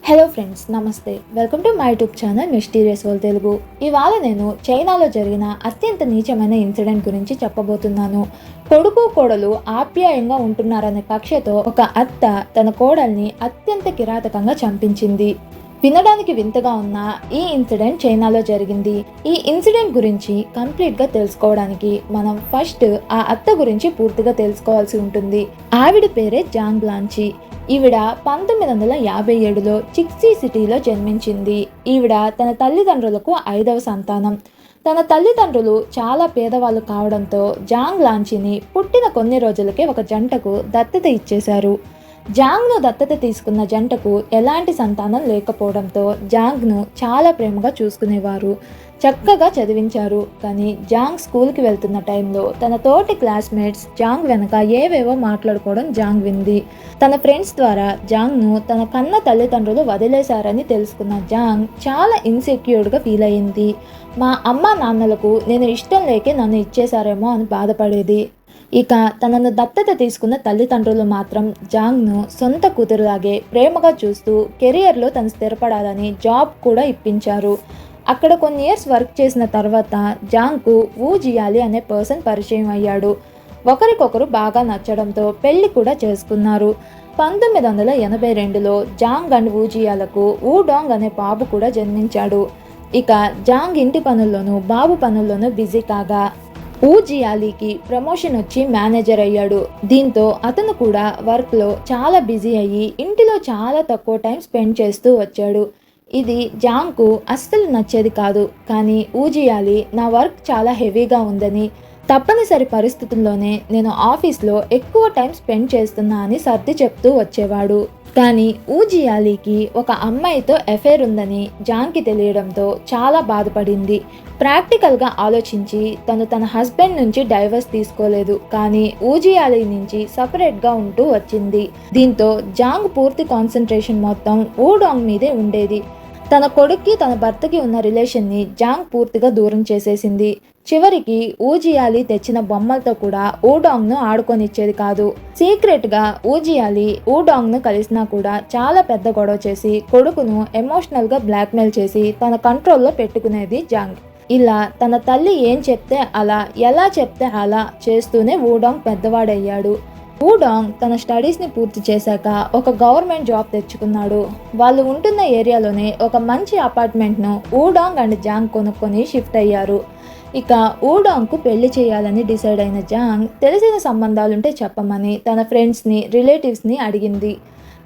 Hello friends, నమస్తే. Welcome to my YouTube channel mysterious world Telugu. ఇవాళ నేను చైనాలో జరిగిన అత్యంత నీచమైన ఇన్సిడెంట్ గురించి చెప్పబోతున్నాను. కొడుకు కోడలు ఆప్యాయంగా ఉంటున్నారనే కక్షతో ఒక అత్త తన కోడల్ని అత్యంత కిరాతకంగా చంపించింది. వినడానికి వింతగా ఉన్న ఈ ఇన్సిడెంట్ చైనాలో జరిగింది. ఈ ఇన్సిడెంట్ గురించి కంప్లీట్గా తెలుసుకోవడానికి మనం ఫస్ట్ ఆ అత్త గురించి పూర్తిగా తెలుసుకోవాల్సి ఉంటుంది. ఆవిడ పేరే జాంగ్ బ్లాంచి. ఈవిడ 1957లో చిక్సీ సిటీలో జన్మించింది. ఈవిడ తన తల్లిదండ్రులకు 5వ సంతానం. తన తల్లిదండ్రులు చాలా పేదవాళ్ళు కావడంతో జాంగ్ లాంచిని పుట్టిన కొన్ని రోజులకే ఒక జంటకు దత్తత ఇచ్చేశారు. జాంగ్ను దత్తత తీసుకున్న జంటకు ఎలాంటి సంతానం లేకపోవడంతో జాంగ్ను చాలా ప్రేమగా చూసుకునేవారు, చక్కగా చదివించారు. కానీ జాంగ్ స్కూల్కి వెళ్తున్న టైంలో తన తోటి క్లాస్మేట్స్ జాంగ్ వెనక ఏవేవో మాట్లాడుకోవడం జాంగ్ వింది. తన ఫ్రెండ్స్ ద్వారా జాంగ్ను తన కన్న తల్లిదండ్రులు వదిలేశారని తెలుసుకున్న జాంగ్ చాలా ఇన్సెక్యూర్డ్గా ఫీల్ అయ్యింది. మా అమ్మ నాన్నలకు నేను ఇష్టం లేకే నన్ను ఇచ్చేశారేమో అని బాధపడేది. ఇక తనను దత్తత తీసుకున్న తల్లిదండ్రులు మాత్రం జాంగ్ను సొంత కూతురులాగే ప్రేమగా చూస్తూ కెరియర్లో తను స్థిరపడాలని జాబ్ కూడా ఇప్పించారు. అక్కడ కొన్ని ఇయర్స్ వర్క్ చేసిన తర్వాత జాంగ్కు వూ జియాలి అనే పర్సన్ పరిచయం అయ్యాడు. ఒకరికొకరు బాగా నచ్చడంతో పెళ్లి కూడా చేసుకున్నారు. 1982లో జాంగ్ అండ్ వూ జియాలకు వూ డాంగ్ అనే బాబు కూడా జన్మించాడు. ఇక జాంగ్ ఇంటి పనుల్లోనూ బాబు పనుల్లోనూ బిజీ కాగా వూ జియాలీకి ప్రమోషన్ వచ్చి మేనేజర్ అయ్యాడు. దీంతో అతను కూడా వర్క్లో చాలా బిజీ అయ్యి ఇంటిలో చాలా తక్కువ టైం స్పెండ్ చేస్తూ వచ్చాడు. ఇది జాంగ్కు అస్సలు నచ్చేది కాదు. కానీ వూ జియాలీ నా వర్క్ చాలా హెవీగా ఉందని, తప్పనిసరి పరిస్థితుల్లోనే నేను ఆఫీస్లో ఎక్కువ టైం స్పెండ్ చేస్తున్నా అని సర్ది చెప్తూ వచ్చేవాడు. కానీ వూ జియాలీకి ఒక అమ్మాయితో అఫైర్ ఉందని జాంగ్కి తెలియడంతో చాలా బాధపడింది. ప్రాక్టికల్గా ఆలోచించి తన హస్బెండ్ నుంచి డైవర్స్ తీసుకోలేదు, కానీ వూ జియాలీ నుంచి సపరేట్గా ఉంటూ వచ్చింది. దీంతో జాంగ్ పూర్తి కాన్సన్ట్రేషన్ మొత్తం వూ డాంగ్ మీదే ఉండేది. తన కొడుక్కి తన భర్తకి ఉన్న రిలేషన్ని జాంగ్ పూర్తిగా దూరం చేసేసింది. చివరికి వూ జియాలీ తెచ్చిన బొమ్మలతో కూడా వూ డాంగ్ను ఆడుకొనిచ్చేది కాదు. సీక్రెట్గా వూ జియాలీ వూ డాంగ్ను కలిసినా కూడా చాలా పెద్ద గొడవ చేసి కొడుకును ఎమోషనల్గా బ్లాక్మెయిల్ చేసి తన కంట్రోల్లో పెట్టుకునేది జాంగ్. ఇలా తన తల్లి ఏం చెప్తే అలా, ఎలా చెప్తే అలా చేస్తూనే వూ డాంగ్ పెద్దవాడయ్యాడు. వూ డాంగ్ తన స్టడీస్ని పూర్తి చేశాక ఒక గవర్నమెంట్ జాబ్ తెచ్చుకున్నాడు. వాళ్ళు ఉంటున్న ఏరియాలోనే ఒక మంచి అపార్ట్మెంట్ను వూ డాంగ్ అండ్ జాంగ్ కొనుక్కొని షిఫ్ట్ అయ్యారు. ఇక వూ డాంగ్కు పెళ్లి చేయాలని డిసైడ్ అయిన జాంగ్ తెలిసిన సంబంధాలుంటే చెప్పమని తన ఫ్రెండ్స్ని, రిలేటివ్స్ని అడిగింది.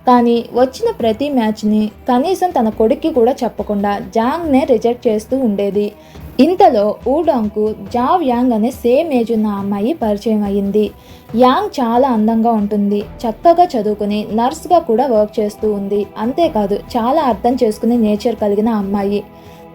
కానీ వచ్చిన ప్రతి మ్యాచ్ని కనీసం తన కొడుక్కి కూడా చెప్పకుండా జాంగ్నే రిజెక్ట్ చేస్తూ ఉండేది. ఇంతలో వూ డాంగ్కు జావ్ యాంగ్ అనే సేమ్ ఏజ్ ఉన్న అమ్మాయి పరిచయం అయ్యింది. యాంగ్ చాలా అందంగా ఉంటుంది, చక్కగా చదువుకుని నర్స్గా కూడా వర్క్ చేస్తూ ఉంది. అంతేకాదు చాలా అర్థం చేసుకునే నేచర్ కలిగిన అమ్మాయి.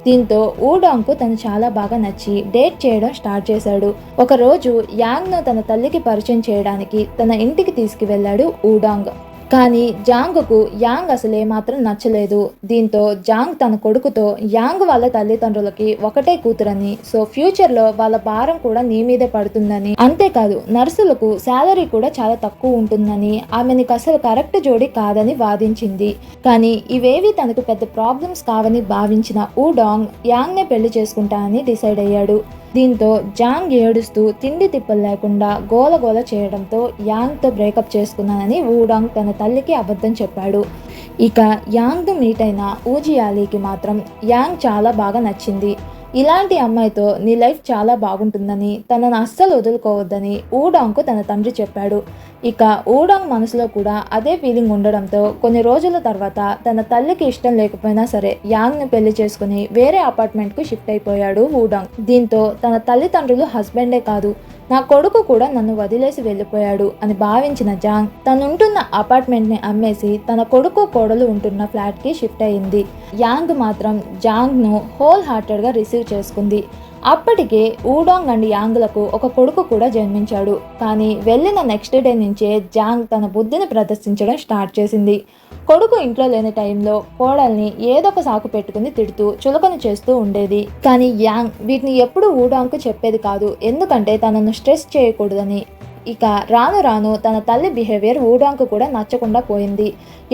దీంతో వూ డాంగ్కు తను చాలా బాగా నచ్చి డేట్ చేయడం స్టార్ట్ చేశాడు. ఒకరోజు యాంగ్ను తన తల్లికి పరిచయం చేయడానికి తన ఇంటికి తీసుకువెళ్ళాడు వూ డాంగ్. కానీ జాంగ్కు యాంగ్ అసలు ఏమాత్రం నచ్చలేదు. దీంతో జాంగ్ తన కొడుకుతో యాంగ్ వాళ్ళ తల్లిదండ్రులకి ఒకటే కూతురని, సో ఫ్యూచర్లో వాళ్ళ భారం కూడా నీ మీదే పడుతుందని, అంతేకాదు నర్సులకు శాలరీ కూడా చాలా తక్కువ ఉంటుందని, ఆమె నీకు అసలు కరెక్ట్ జోడి కాదని వాదించింది. కానీ ఇవేవి తనకు పెద్ద ప్రాబ్లమ్స్ కావని భావించిన వూ డాంగ్ యాంగ్నే పెళ్లి చేసుకుంటానని డిసైడ్ అయ్యాడు. దీంతో జాంగ్ ఏడుస్తూ తిండి తిప్పలు లేకుండా గోలగోల చేయడంతో యాంగ్తో బ్రేకప్ చేసుకున్నానని వూ డాంగ్ తన తల్లికి అబద్ధం చెప్పాడు. ఇక యాంగ్ను మీట్ అయిన వూ జియాలీకి మాత్రం యాంగ్ చాలా బాగా నచ్చింది. ఇలాంటి అమ్మాయితో నీ లైఫ్ చాలా బాగుంటుందని, తనను అస్సలు వదులుకోవద్దని వూ డాంగ్కు తన తండ్రి చెప్పాడు. ఇక వూ డాంగ్ మనసులో కూడా అదే ఫీలింగ్ ఉండడంతో కొన్ని రోజుల తర్వాత తన తల్లికి ఇష్టం లేకపోయినా సరే యాంగ్ను పెళ్లి చేసుకుని వేరే అపార్ట్మెంట్కు షిఫ్ట్ అయిపోయాడు వూ డాంగ్. దీంతో తన తల్లిదండ్రులు హస్బెండే కాదు, నా కొడుకు కూడా నన్ను వదిలేసి వెళ్ళిపోయాడు అని భావించిన జాంగ్ తనుంటున్న అపార్ట్మెంట్ని అమ్మేసి తన కొడుకు కోడలు ఉంటున్న ఫ్లాట్కి షిఫ్ట్ అయింది. యాంగ్ మాత్రం జాంగ్ను హోల్ హార్టెడ్గా రిసీవ్ చేసుకుంది. అప్పటికే వూ డాంగ్ అండ్ యాంగ్లకు ఒక కొడుకు కూడా జన్మించాడు. కానీ వెళ్ళిన నెక్స్ట్ డే నుంచే జాంగ్ తన బుద్ధిని ప్రదర్శించడం స్టార్ట్ చేసింది. కొడుకు ఇంట్లో లేని టైంలో కోడల్ని ఏదో ఒక సాకు పెట్టుకుని తిడుతూ చులకన చేస్తూ ఉండేది. కానీ యాంగ్ వీటిని ఎప్పుడూ వూ డాంగ్కు చెప్పేది కాదు, ఎందుకంటే తనను స్ట్రెస్ చేయకూడదని. ఇక రాను రాను తన తల్లి బిహేవియర్ వూడాంగ్కు కూడా నచ్చకుండా పోయింది.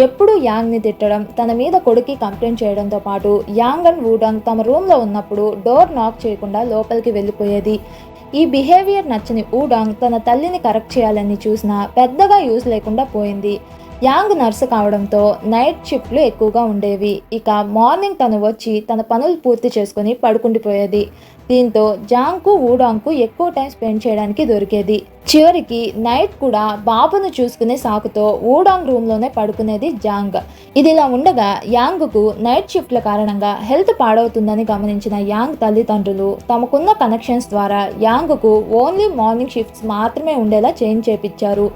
ఎప్పుడూ యాంగ్ని తిట్టడం, తన మీద కొడుక్కి కంప్లైంట్ చేయడంతో పాటు యాంగ్ అండ్ వూడాంగ్ తమ రూమ్లో ఉన్నప్పుడు డోర్ నాక్ చేయకుండా లోపలికి వెళ్ళిపోయేది. ఈ బిహేవియర్ నచ్చని వూడాంగ్ తన తల్లిని కరెక్ట్ చేయాలని చూసినా పెద్దగా యూజ్ లేకుండా పోయింది. యాంగ్ నర్సు కావడంతో నైట్ షిఫ్ట్లు ఎక్కువగా ఉండేవి. ఇక మార్నింగ్ తను వచ్చి తన పనులు పూర్తి చేసుకుని పడుకుండిపోయేది. దీంతో జాంగ్కు వూడాంగ్కు ఎక్కువ టైం స్పెండ్ చేయడానికి దొరికేది. చివరికి నైట్ కూడా బాబును చూసుకునే సాకుతో వూడాంగ్ రూమ్లోనే పడుకునేది జాంగ్. ఇదిలా ఉండగా యాంగ్కు నైట్ షిఫ్ట్ల కారణంగా హెల్త్ పాడవుతుందని గమనించిన యాంగ్ తల్లిదండ్రులు తమకున్న కనెక్షన్స్ ద్వారా యాంగ్కు ఓన్లీ మార్నింగ్ షిఫ్ట్స్ మాత్రమే ఉండేలా చేంజ్ చేపించారు.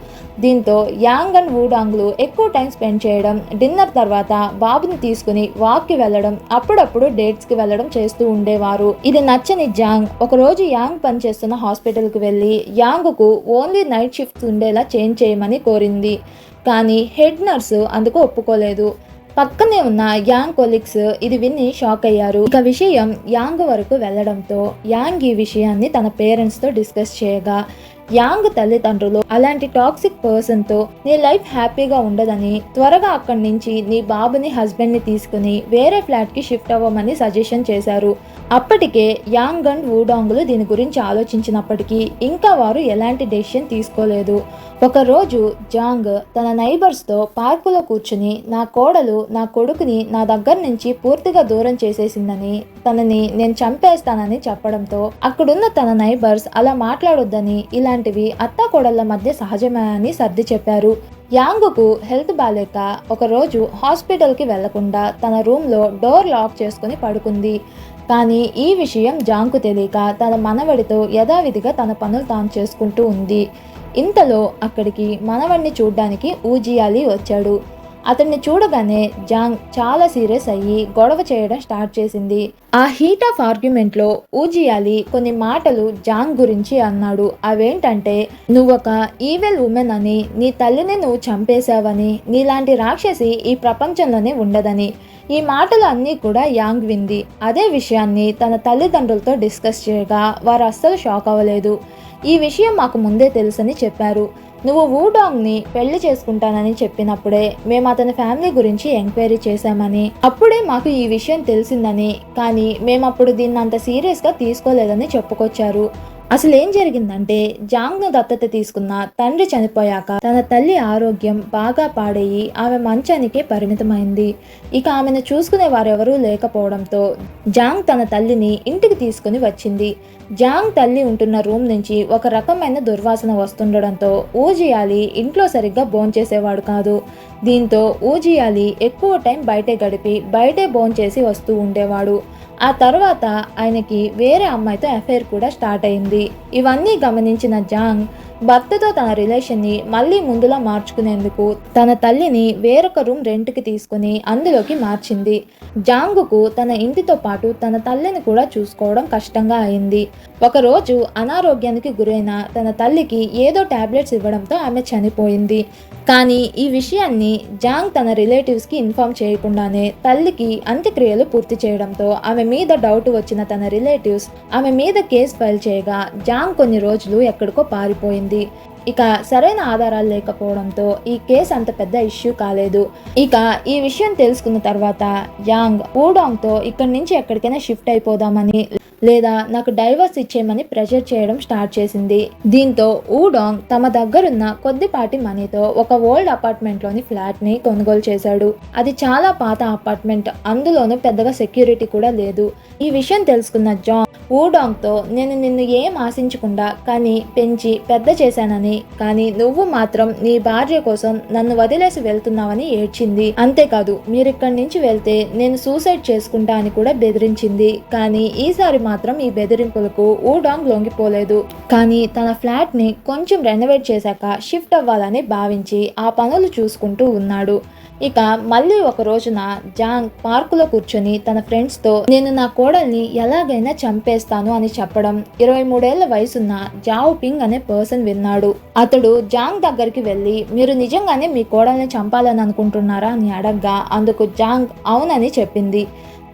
దీంతో యాంగ్ అండ్ వూడాంగ్లు ఎక్కువ టైం స్పెండ్ చేయడం, డిన్నర్ తర్వాత బాబుని తీసుకుని వాక్కి వెళ్ళడం, అప్పుడప్పుడు డేట్స్కి వెళ్ళడం చేస్తూ ఉండేవారు. ఇది నచ్చని జాంగ్ ఒకరోజు యాంగ్ పనిచేస్తున్న హాస్పిటల్కి వెళ్ళి యాంగ్కు ఓన్లీ నైట్ షిఫ్ట్స్ ఉండేలా చేంజ్ చేయమని కోరింది. కానీ హెడ్ నర్సు అందుకు ఒప్పుకోలేదు. పక్కనే ఉన్న యాంగ్ కొలీగ్స్ ఇది విని షాక్ అయ్యారు. ఇక విషయం యాంగ్ వరకు వెళ్లడంతో యాంగ్ ఈ విషయాన్ని తన పేరెంట్స్తో డిస్కస్ చేయగా యాంగ్ తల్లిదండ్రులు అలాంటి టాక్సిక్ పర్సన్తో నీ లైఫ్ హ్యాపీగా ఉండదని, త్వరగా అక్కడి నుంచి నీ బాబుని హస్బెండ్ని తీసుకుని వేరే ఫ్లాట్కి షిఫ్ట్ అవ్వమని సజెషన్ చేశారు. అప్పటికే యాంగ్ అండ్ వూడాంగ్లు దీని గురించి ఆలోచించినప్పటికీ ఇంకా వారు ఎలాంటి డెసిషన్ తీసుకోలేదు. ఒకరోజు జాంగ్ తన నైబర్స్తో పార్కులో కూర్చుని నా కోడలు నా కొడుకుని నా దగ్గర నుంచి పూర్తిగా దూరం చేసేసిందని, తనని నేను చంపేస్తానని చెప్పడంతో అక్కడున్న తన నైబర్స్ అలా మాట్లాడొద్దని, ఇలాంటివి అత్తాకోడళ్ల మధ్య సహజమే అని సర్ది చెప్పారు. యాంగ్కు హెల్త్ బాలేక ఒకరోజు హాస్పిటల్కి వెళ్లకుండా తన రూమ్లో డోర్ లాక్ చేసుకుని పడుకుంది. కానీ ఈ విషయం జాంగ్కు తెలియక తన మనవడితో యథావిధిగా తన పనులు తాను చేసుకుంటూ ఉంది. ఇంతలో అక్కడికి మనవడిని చూడ్డానికి ఊజియాలి వచ్చాడు. అతన్ని చూడగానే జాంగ్ చాలా సీరియస్ అయ్యి గొడవ చేయడం స్టార్ట్ చేసింది. ఆ హీట్ ఆఫ్ ఆర్గ్యుమెంట్లో ఊజియాలి కొన్ని మాటలు జాంగ్ గురించి అన్నాడు. అవేంటంటే, నువ్వొక ఈవెల్ ఉమెన్ అని, నీ తల్లిని నువ్వు చంపేశావని, నీలాంటి రాక్షసి ఈ ప్రపంచంలోనే ఉండదని. ఈ మాటలు అన్నీ కూడా యాంగ్ వింది. అదే విషయాన్ని తన తల్లిదండ్రులతో డిస్కస్ చేయగా వారు అస్సలు షాక్ అవ్వలేదు. ఈ విషయం మాకు ముందే తెలుసని చెప్పారు. నువ్వు వూడాంగ్ని పెళ్లి చేసుకుంటానని చెప్పినప్పుడే మేము అతని ఫ్యామిలీ గురించి ఎంక్వైరీ చేశామని, అప్పుడే మాకు ఈ విషయం తెలిసిందని, కానీ మేమప్పుడు దీన్ని అంత సీరియస్గా తీసుకోలేదని చెప్పుకొచ్చారు. అసలు ఏం జరిగిందంటే, జాంగ్ను దత్తత తీసుకున్న తండ్రి చనిపోయాక తన తల్లి ఆరోగ్యం బాగా పాడయ్యి ఆమె మంచానికే పరిమితమైంది. ఇక ఆమెను చూసుకునే వారెవరూ లేకపోవడంతో జాంగ్ తన తల్లిని ఇంటికి తీసుకుని వచ్చింది. జాంగ్ తల్లి ఉంటున్న రూమ్ నుంచి ఒక రకమైన దుర్వాసన వస్తుండడంతో ఊజియాలి ఇంట్లో సరిగ్గా భోంచేసేవాడు కాదు. దీంతో ఊజియాలి ఎక్కువ టైం బయటే గడిపి బయటే భోంచేసి వస్తూ ఉండేవాడు. ఆ తర్వాత ఆయనకి వేరే అమ్మాయితో అఫైర్ కూడా స్టార్ట్ అయింది. ఇవన్నీ గమనించిన జాంగ్ భర్తతో తన రిలేషన్ని మళ్ళీ ముందులా మార్చుకునేందుకు తన తల్లిని వేరొక రూమ్ రెంట్కి తీసుకుని అందులోకి మార్చింది. జాంగ్కు తన ఇంటితో పాటు తన తల్లిని కూడా చూసుకోవడం కష్టంగా అయింది. ఒకరోజు అనారోగ్యానికి గురైన తన తల్లికి ఏదో టాబ్లెట్స్ ఇవ్వడంతో ఆమె చనిపోయింది. కానీ ఈ విషయాన్ని జాంగ్ తన రిలేటివ్స్కి ఇన్ఫార్మ్ చేయకుండానే తల్లికి అంత్యక్రియలు పూర్తి చేయడంతో ఆమె మీద డౌట్ వచ్చిన తన రిలేటివ్స్ ఆమె మీద కేసు ఫైల్ చేయగా జాంగ్ కొన్ని రోజులు ఎక్కడికో పారిపోయింది. ఇక సరైన ఆధారాలు లేకపోవడంతో ఈ కేసు అంత పెద్ద ఇష్యూ కాలేదు. ఇక ఈ విషయం తెలుసుకున్న తర్వాత యాంగ్ వూడాంగ్తో ఇక్కడి నుంచి ఎక్కడికైనా షిఫ్ట్ అయిపోదామని, లేదా నాకు డైవర్స్ ఇచ్చేయమని ప్రెషర్ చేయడం స్టార్ట్ చేసింది. దీంతో వూడాంగ్ తమ దగ్గరున్న కొద్దిపాటి మనీతో ఒక ఓల్డ్ అపార్ట్మెంట్లోని ఫ్లాట్ని కొనుగోలు చేశాడు. అది చాలా పాత అపార్ట్మెంట్, అందులోనూ పెద్దగా సెక్యూరిటీ కూడా లేదు. ఈ విషయం తెలుసుకున్న జాంగ్ వూడాంగ్తో, నేను నిన్ను ఏం ఆశించకుండా కానీ పెంచి పెద్ద చేశానని, కానీ నువ్వు మాత్రం నీ భార్య కోసం నన్ను వదిలేసి వెళ్తున్నావని ఏడ్చింది. అంతేకాదు, మీరిక్కడి నుంచి వెళ్తే నేను సూసైడ్ చేసుకుంటా అని కూడా బెదిరించింది. కానీ ఈసారి మాత్రం ఈ బెదిరింపులకు వూడాంగ్ లొంగిపోలేదు. కానీ తన ఫ్లాట్ ని కొంచెం రెనోవేట్ చేశాక షిఫ్ట్ అవ్వాలని భావించి ఆ పనులు చూసుకుంటూ ఉన్నాడు. ఇక మళ్ళీ ఒక రోజున జాంగ్ పార్కులో కూర్చొని తన ఫ్రెండ్స్తో, నేను నా కోడల్ని ఎలాగైనా చంపేస్తాను అని చెప్పడం 23 ఏళ్ల వయసున్న జావ్ పింగ్ అనే పర్సన్ విన్నాడు. అతడు జాంగ్ దగ్గరికి వెళ్ళి, మీరు నిజంగానే మీ కోడల్ని చంపాలని అనుకుంటున్నారా అని అడగ్గా అందుకు జాంగ్ అవునని చెప్పింది.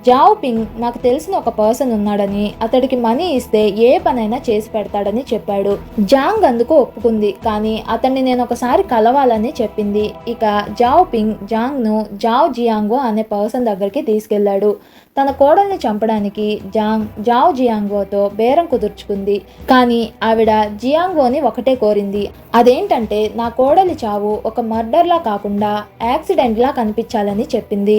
జావ్ పింగ్ నాకు తెలిసిన ఒక పర్సన్ ఉన్నాడని, అతడికి మనీ ఇస్తే ఏ పనైనా చేసి పెడతాడని చెప్పాడు. జాంగ్ అందుకు ఒప్పుకుంది, కానీ అతన్ని నేను ఒకసారి కలవాలని చెప్పింది. ఇక జావ్ పింగ్ జాంగ్ను జావ్ జియాంగో అనే పర్సన్ దగ్గరికి తీసుకెళ్లాడు. తన కోడల్ని చంపడానికి జావ్ జియాంగోతో బేరం కుదుర్చుకుంది. కానీ ఆవిడ జియాంగోని ఒకటే కోరింది. అదేంటంటే నా కోడలి చావు ఒక మర్డర్లా కాకుండా యాక్సిడెంట్లా కనిపించాలని చెప్పింది.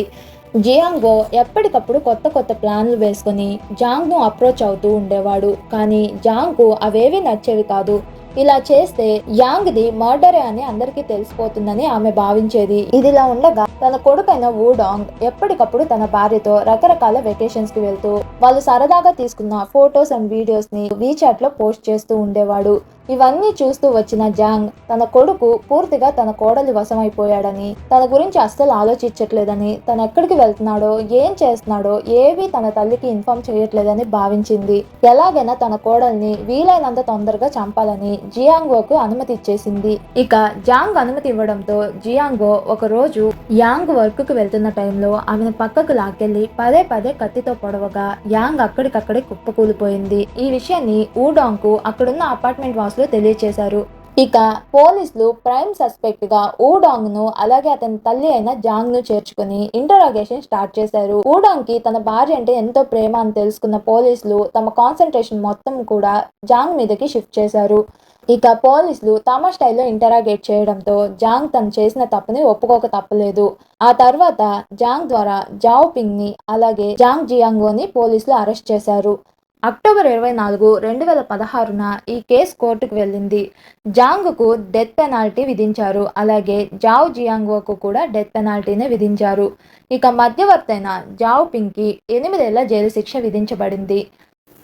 జియాంగో ఎప్పటికప్పుడు కొత్త కొత్త ప్లాన్లు వేసుకొని జాంగ్ను అప్రోచ్ అవుతూ ఉండేవాడు. కానీ జాంగ్కు అవేవీ నచ్చేవి కాదు. ఇలా చేస్తే యాంగ్ది మర్డరే అని అందరికీ తెలిసిపోతుందని ఆమె భావించేది. ఇదిలా ఉండగా తన కొడుకైన వూడాంగ్ ఎప్పటికప్పుడు తన భార్యతో రకరకాల వెకేషన్స్ కి వెళ్తూ వాళ్ళు సరదాగా తీసుకున్న ఫొటోస్ అండ్ వీడియోస్ ని వీచాట్ లో పోస్ట్ చేస్తూ ఉండేవాడు. ఇవన్నీ చూస్తూ వచ్చిన జాంగ్ తన కొడుకు పూర్తిగా తన కోడలి వశమైపోయాడని, తన గురించి అస్సలు ఆలోచించట్లేదని, తను ఎక్కడికి వెళ్తున్నాడో ఏం చేస్తున్నాడో ఏవి తన తల్లికి ఇన్ఫార్మ్ చేయట్లేదని భావించింది. ఎలాగైనా తన కోడల్ని వీలైనంత తొందరగా చంపాలని జియాంగోకు అనుమతి ఇచ్చేసింది. ఇక జాంగ్ అనుమతి ఇవ్వడంతో జియాంగో ఒక రోజు యాంగ్ వర్క్ కు వెళ్తున్న టైంలో ఆమెను పక్కకు లాక్కెళ్లి పదే పదే కత్తితో పొడవగా యాంగ్ అక్కడికక్కడే కుప్పకూలిపోయింది. ఈ విషయాన్ని వూడాంగ్ కు అక్కడున్న అపార్ట్మెంట్ వాసులు తెలియచేశారు. ఇక పోలీసులు ప్రైమ్ సస్పెక్ట్ గా వూడాంగ్ ను అలాగే అతని తల్లి అయిన జాంగ్ ను చేర్చుకుని ఇంటరాగేషన్ స్టార్ట్ చేశారు. వూడాంగ్ కి తన భార్య అంటే ఎంతో ప్రేమ అని తెలుసుకున్న పోలీసులు తమ కాన్సన్ట్రేషన్ మొత్తం కూడా జాంగ్ మీదకి షిఫ్ట్ చేశారు. ఇక పోలీసులు తమ స్టైల్లో ఇంటరాగేట్ చేయడంతో జాంగ్ తను చేసిన తప్పుని ఒప్పుకోక తప్పలేదు. ఆ తర్వాత జాంగ్ ద్వారా జావ్ పింగ్ ని అలాగే జాంగ్ జియాంగోని పోలీసులు అరెస్ట్ చేశారు. అక్టోబర్ 24, 2016న ఈ కేసు కోర్టుకు వెళ్ళింది. జాంగ్కు డెత్ పెనాల్టీ విధించారు. అలాగే జావ్ జియాంగోకు కూడా డెత్ పెనాల్టీనే విధించారు. ఇక మధ్యవర్తి అయిన జావ్ పింగ్కి 8 ఏళ్ల జైలు శిక్ష విధించబడింది.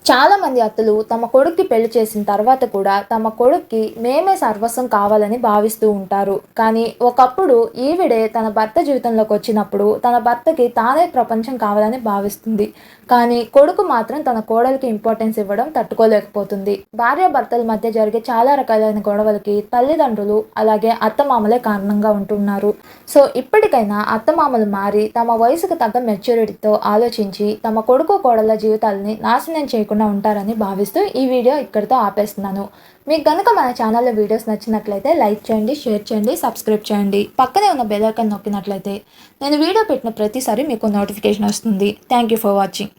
చాలా మంది అత్తలు తమ కొడుక్కి పెళ్లి చేసిన తర్వాత కూడా తమ కొడుక్కి మేమే సర్వస్వం కావాలని భావిస్తూ ఉంటారు. కానీ ఒకప్పుడు ఈవిడే తన భర్త జీవితంలోకి వచ్చినప్పుడు తన భర్తకి తానే ప్రపంచం కావాలని భావిస్తుంది. కానీ కొడుకు మాత్రం తన కోడలికి ఇంపార్టెన్స్ ఇవ్వడం తట్టుకోలేకపోతుంది. భార్యాభర్తల మధ్య జరిగే చాలా రకాలైన గొడవలకి తల్లిదండ్రులు అలాగే అత్తమామలే కారణంగా ఉంటున్నారు. సో ఇప్పటికైనా అత్తమామలు మారి తమ వయసుకు తగ్గ మెచ్యూరిటీతో ఆలోచించి తమ కొడుకు కోడళ్ళ జీవితాలని నాశనం చేయకుండా ఉంటారని భావిస్తూ ఈ వీడియో ఇక్కడితో ఆపేస్తున్నాను. మీకు కనుక మన ఛానల్లో వీడియోస్ నచ్చినట్లయితే లైక్ చేయండి, షేర్ చేయండి, సబ్స్క్రైబ్ చేయండి. పక్కనే ఉన్న బెల్ ఐకాన్ నొక్కినట్లయితే నేను వీడియో పెట్టిన ప్రతిసారి మీకు నోటిఫికేషన్ వస్తుంది. Thank you for watching.